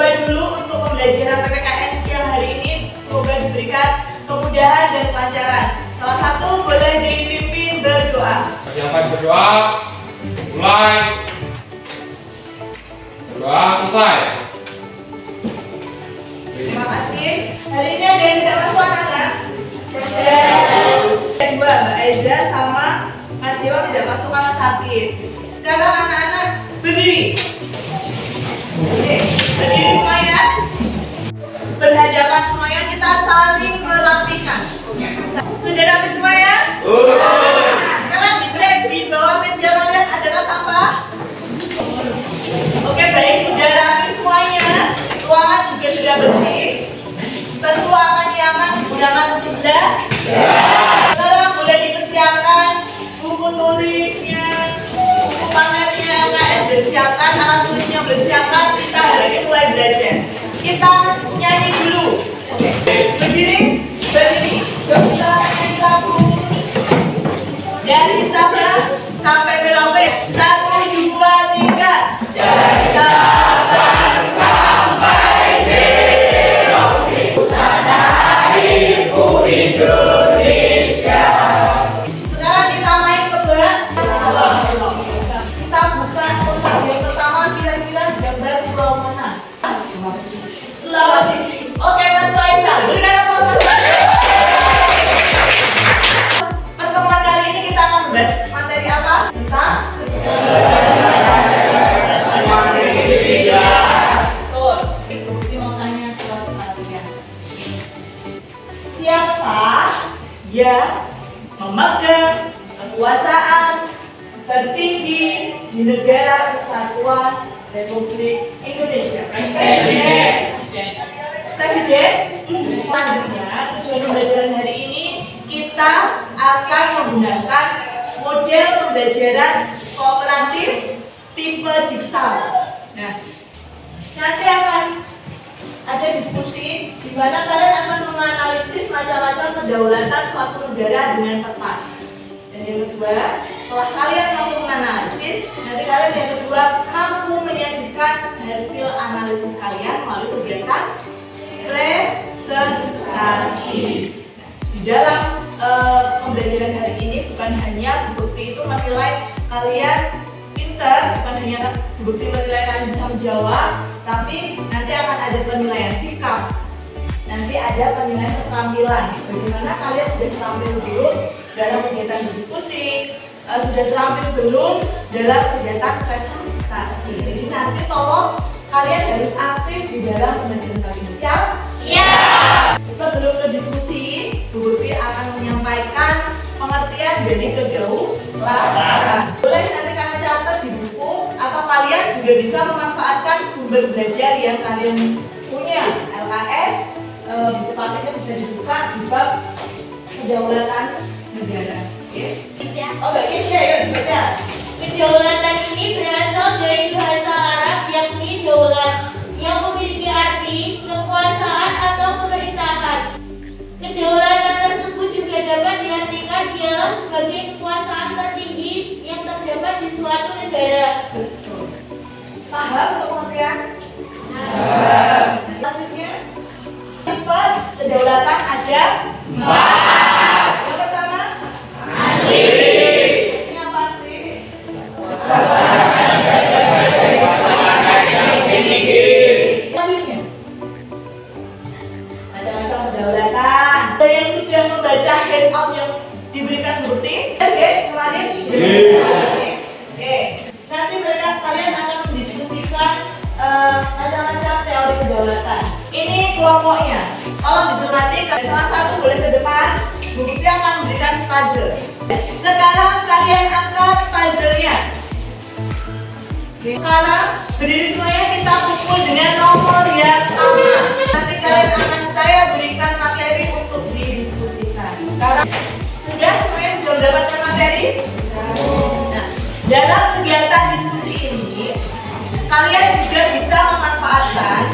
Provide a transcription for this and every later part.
berdoa dulu untuk pembelajaran PPKN siang hari ini. Semoga diberikan kemudahan dan kelancaran. Salah satu boleh dipimpin berdoa. Persiapan berdoa, mulai. Berdoa selesai. Terima kasih. Hari ini ada yang tidak masuk anak-anak? Ada dua, Mbak Aiza sama Mas Dewa tidak masuk karena sakit. Sekarang anak-anak berdiri. Oke, berdiri semuanya. Berhadapan semuanya, kita saling merapikan. Sudah rapi semuanya? Sekarang dicek di bawah meja kalian adakah sampah? Oke, baik, sudah rapi semuanya. Ruangan juga sudah bersih. Tentu akan nyaman digunakan untuk belajar. Sekarang boleh dipersiapkan buku tulisnya, buku pamernya, LKS bersiapkan, alat tulisnya bersiapkan. Kita hari ini mulai belajar. Kita nyanyi dulu. Oke. Berdiri, berdiri. Kita bungkus dari Sabah sampai Merauke. 1, 2, 3. Dari Sabah sampai Merauke. Tanah airku Indonesia. Sekarang kita main tebak. Kita buka kotak yang pertama, kira-kira gambar pulau mana? Sulawesi. Oke, Mas Faisal, berikan aplaus Mas Faisal. Pertemuan kali ini kita akan membahas materi apa? Tentang betul. Bukti mau tanya ke kalian. Siapa yang memegang kekuasaan tertinggi di negara Kesatuan Republik Indonesia? Presiden. Selanjutnya, tujuan pembelajaran hari ini kita akan menggunakan model pembelajaran kooperatif tipe Jigsaw. Nah, nanti akan ada diskusi di mana kalian akan menganalisis macam-macam kedaulatan suatu negara dengan tepat. Dan yang kedua, setelah kalian mampu menganalisis, nanti kalian yang kedua mampu menyajikan hasil analisis kalian melalui kegiatan presentasi. Di dalam pembelajaran hari ini bukan hanya bukti itu menilai kalian pintar, bukan hanya bukti menilai kalian bisa menjawab, tapi nanti akan ada penilaian sikap. Nanti ada penilaian keterampilan. Bagaimana kalian sudah terampil belum dalam kegiatan berdiskusi, sudah terampil belum dalam kegiatan presentasi. Jadi nanti tolong kalian harus aktif di dalam pembelajaran kali ini. Siap? Iya. Sebelum ke diskusi, Bu Putri akan menyampaikan pengertian dari kedaulatan. Boleh nanti kalian catat di buku, atau kalian juga bisa memanfaatkan sumber belajar yang kalian punya. LKS, buku pamernya bisa dibuka di bab kedaulatan negara. Oke? Oh, Mbak Kesha, yuk dibaca. Kedaulatan ini berasal dari bahasa Arab yakni daulat, yang memiliki arti kekuasaan atau pemerintahan. Kedaulatan tersebut juga dapat diartikan ialah sebagai kekuasaan tertinggi yang terdapat di suatu negara. Paham untuk pengertian? Paham. Selanjutnya, sifat kedaulatan ada 4. Yang pertama, asli. Ini apa asli? Selanjutnya, macam-macam kedaulatan. Ada yang sudah membaca handout yang diberikan bukti? Oke, kemarin? Oke. Nanti mereka sekalian akan mendiskusikan macam-macam teori kedaulatan. Ini kelompoknya. Kalau dicermati, salah satu boleh ke depan. Bu Putri akan memberikan puzzle. Sekarang kalian angkat puzzle-nya. Sekarang berdiri semuanya, kita pukul dengan nomor yang sama. Nanti kalian akan saya berikan materi untuk didiskusikan. Sekarang sudah semuanya sudah mendapatkan materi? Nah, dalam kegiatan diskusi ini, kalian juga bisa memanfaatkan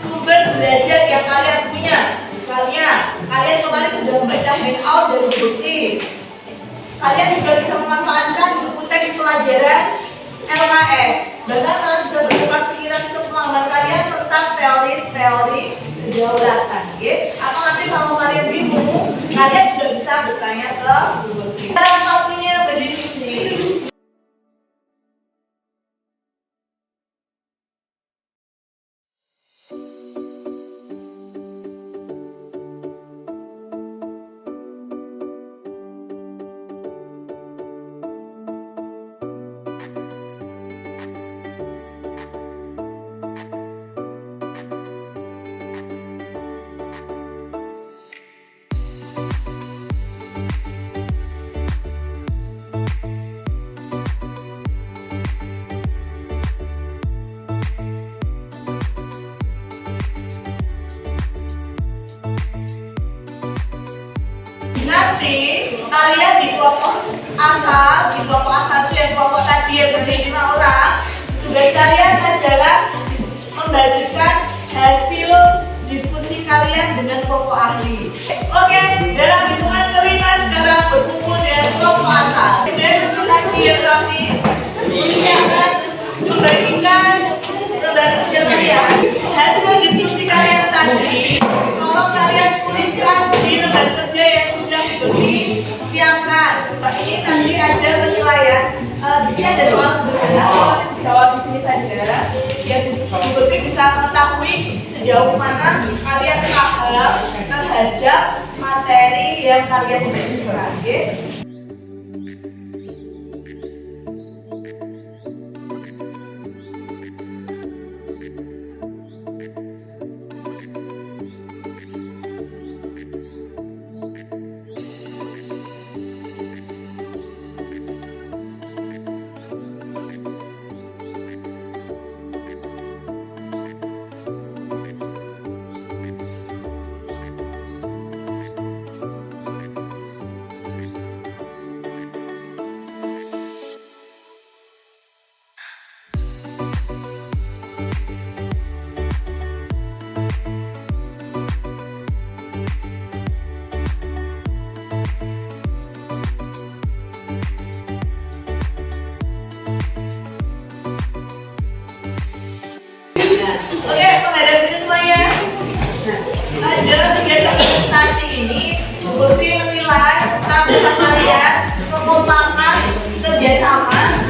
sumber belajar yang kalian punya. Misalnya, kalian kemarin sudah membaca handout dari bukti. Kalian juga bisa memanfaatkan buku teks pelajaran LKS. Bahkan kalian bisa bertukar pikiran sepemahaman kalian tentang teori kedaulatan, oke? Atau nanti kalau kalian bingung, kalian juga bisa bertanya ke Google. Sekarang waktunya berdiskusi. Nanti kalian di kelompok asal itu yang kelompok tadi yang berdiri 5 orang, tugas kalian adalah membagikan hasil diskusi kalian dengan kelompok ahli. Oke, dalam hitungan kelima sekarang berkumpul dengan kelompok asal. Kemudian seperti lagi ya kami membagikan kerja kalian, hasil diskusi kalian tadi. Tolong kalian tuliskan di lembar kerja yang sudah disiapkan. Ini nanti ada penilaian. Di sini ada soal sederhana, dijawab di sini saja. Biar Google bisa mengetahui sejauh mana kalian paham terhadap materi yang kalian diskusikan. Oke? Oke, menghadap sini semuanya. Nah, dalam kegiatan presentasi ini, Gusti menilai kapasitas kalian mengumpulkan kerjasama,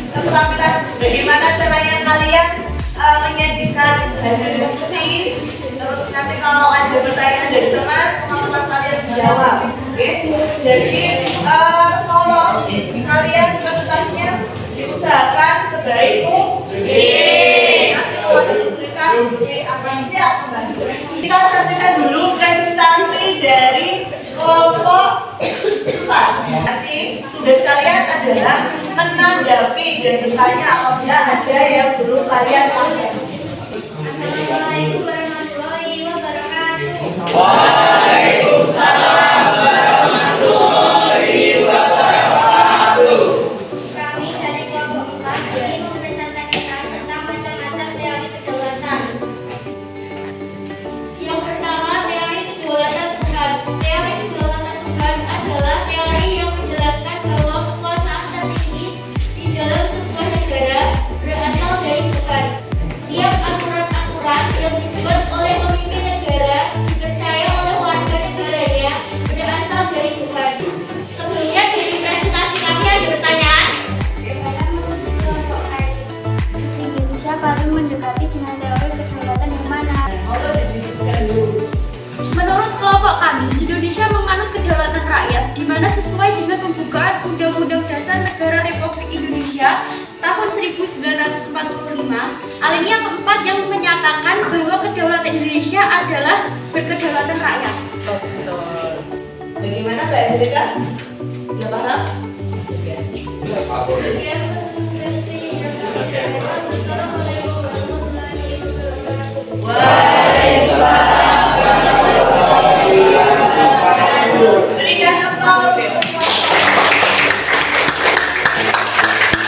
keterampilan bagaimana caranya kalian menyajikan hasil diskusi. Terus nanti kalau ada pertanyaan dari teman, kemampuan kalian menjawab. Oke, jadi tolong kalian presentasinya diusahakan sebaik mungkin. Kita saksikan dulu presentasi dari kelompok 4. Nanti tugas kalian adalah menanggapi dan bertanya apabila ada yang belum kalian pahami. Assalamualaikum warahmatullahi wabarakatuh. Waalaikumsalam warahmatullahi wabarakatuh. Kami dari kelompok 4 ingin mempresentasikan tentang macam-macam teori kedaulatan. Yang pertama, teori kedaulatan Tuhan. Teori kedaulatan Tuhan adalah teori yang menjelaskan bahwa kekuasaan tertinggi di dalam sebuah negara berasal dari Tuhan. Setiap aturan-aturan yang dibuat oleh pemimpin negara dipercaya oleh warga negaranya berasal dari Tuhan. Sebelumnya dari presentasi kami ada pertanyaan. Indonesia paling mendekati dengan teori kedaulatan yang mana? Menurut kelompok kami, Indonesia menganut kedaulatan rakyat, di mana sesuai dengan pembukaan Undang-Undang Dasar Negara Republik Indonesia tahun 1945, alinea keempat yang menyatakan bahwa kedaulatan Indonesia adalah berkedaulatan rakyat. Betul. Bagaimana Mbak Angelika? Sudah paham? Berikan aplaus.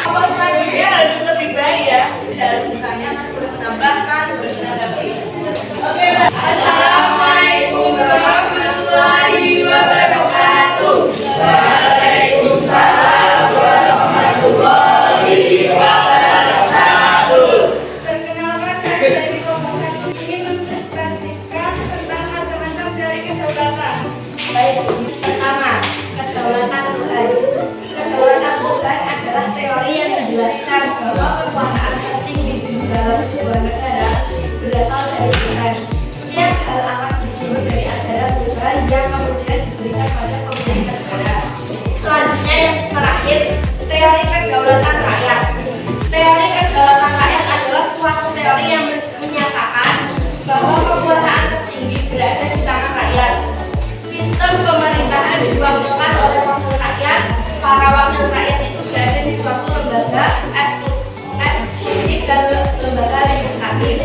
Apa selanjutnya harus lebih baik ya? Tidak harus ditanya, nanti boleh menambahkan, boleh menanggapi. Oke, Assalamualaikum warahmatullahi wabarakatuh. Waalaikumsalam warahmatullahi wabarakatuh. Baik, pertama, kedaulatan Tuhan. Kedaulatan Tuhan adalah teori yang menjelaskan bahwa kekuasaan tertinggi di dalam sebuah negara berasal dari Tuhan. Setiap hal akan disebut dari ajaran Tuhan yang kemudian diberikan pada pemimpin negara. Selanjutnya yang terakhir, teori kedaulatan rakyat. Teori kedaulatan rakyat adalah suatu teori yang menyatakan bahwa kekuasaan tertinggi berada di tangan rakyat. Sistem pemerintahan diwakilkan oleh wakil rakyat. Para wakil rakyat itu berada di suatu lembaga eksekutif dan lembaga legislatif.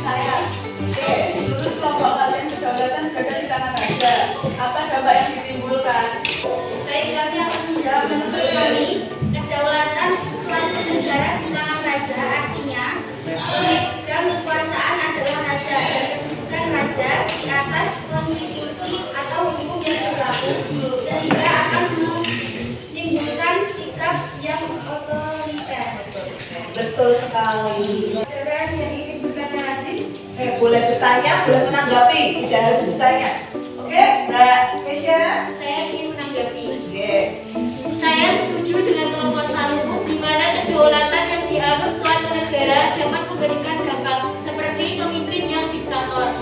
Saya, menurut kelompok kalian kedaulatan berada di tangan raja. Apa dampak yang ditimbulkan? Baik, kami akan menjawab menurut kami. Kedaulatan suatu negara di tangan raja artinya pemegang kekuasaan adalah raja dan kedudukan raja di atas konstitusi atau hukum yang berlaku sehingga akan menimbulkan sikap yang otoriter. Betul sekali. Saudara yang ingin berkata lagi? Boleh bertanya, boleh menanggapi, tidak harus bertanya. Oke, Mbak Kesha? Saya ingin menanggapi. Oke. Saya setuju dengan kelompok satu di mana kedaulatan yang dianggap suatu negara dapat memberikan dampak seperti pemimpin yang diktator.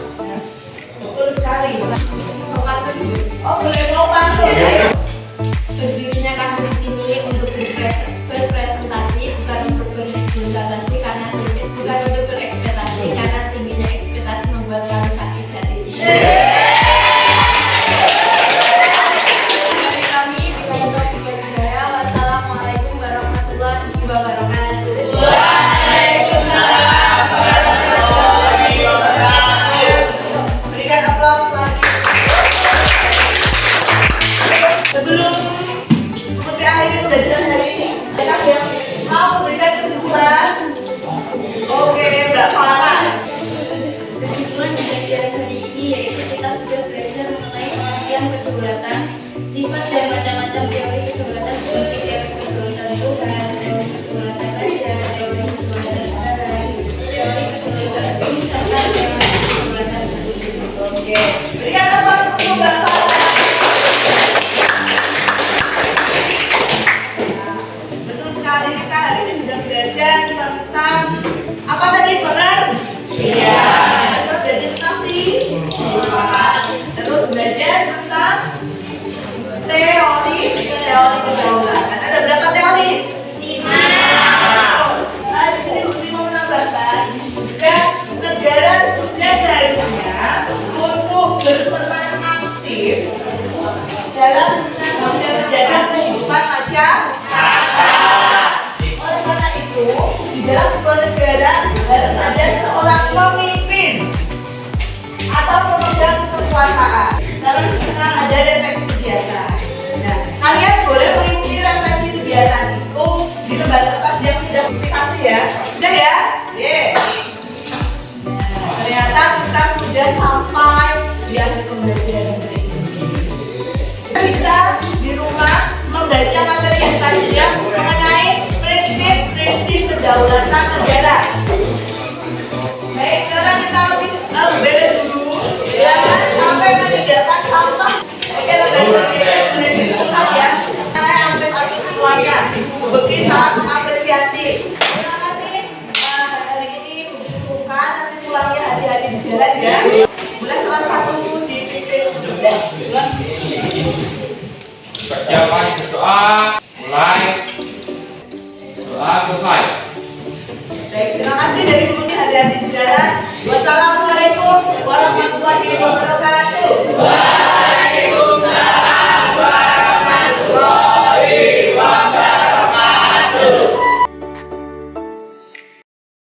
Betul sekali. Oh, boleh ngomong. Berdirinya kami di sini untuk berpresentasi, bukan untuk berekspektasi karena tingginya ekspektasi membuat kami sakit hati. Kami Wilayah Budaya. Wassalamualaikum warahmatullahi wabarakatuh. Waalaikumsalam warahmatullahi wabarakatuh. Berikan aplaus lagi. Sebelum seperti akhir pembelajaran hari ini, ada yang mau memberikan kesimpulan? Oke, Mbak Farah. Kesimpulan pembelajaran hari ini yaitu kita sudah belajar mengenai pengertian kedaulatan, sifat dan macam-macam teori kedaulatan seperti teori kedaulatan Tuhan, teori kedaulatan raja, teori kedaulatan negara, teori kedaulatan bumi, serta teori kedaulatan bumi. Oke, berikan aplaus untuk Mbak Farah. Betul sekali, kita hari ini sudah belajar tentang apa tadi, benar? Iya. Terus belajar tentang terus belajar tentang teori kedaulatan. Ada berapa teori? 5. Nah, di sini Bukti mau menambahkan jika negara sudah seharusnya untuk berperan aktif dalam menjaga kehidupan masyarakat. Oleh karena itu, di dalam sebuah negara harus ada seorang pemimpin atau pemegang kekuasaan. Dalam kita ada refleksi kegiatan. Nah, kalian boleh mengisi refleksi kegiatan itu di lembar kertas yang sudah publikasi ya. Sudah ya? Yeay. Nah, ternyata kita sudah sampai di akhir pembelajaran hari ini. Kita bisa di rumah membaca materi yang tadi mengenai prinsip kedaulatan negara. Baik, sekarang kita beres dulu. Jangan sampai meninggalkan sampah. Oke, boleh diskusikan ya. Saya ambil habis semuanya. Bukti sangat mengapresiasi. Terima kasih. Hari ini bukan nanti pulangnya hati-hati di jalan ya. Mulai salah satu di titik sudah. Persiapan berdoa mulai. Doa selesai. Baik, terima kasih dari Bukti hati-hati di jalan. Wassalamualaikum.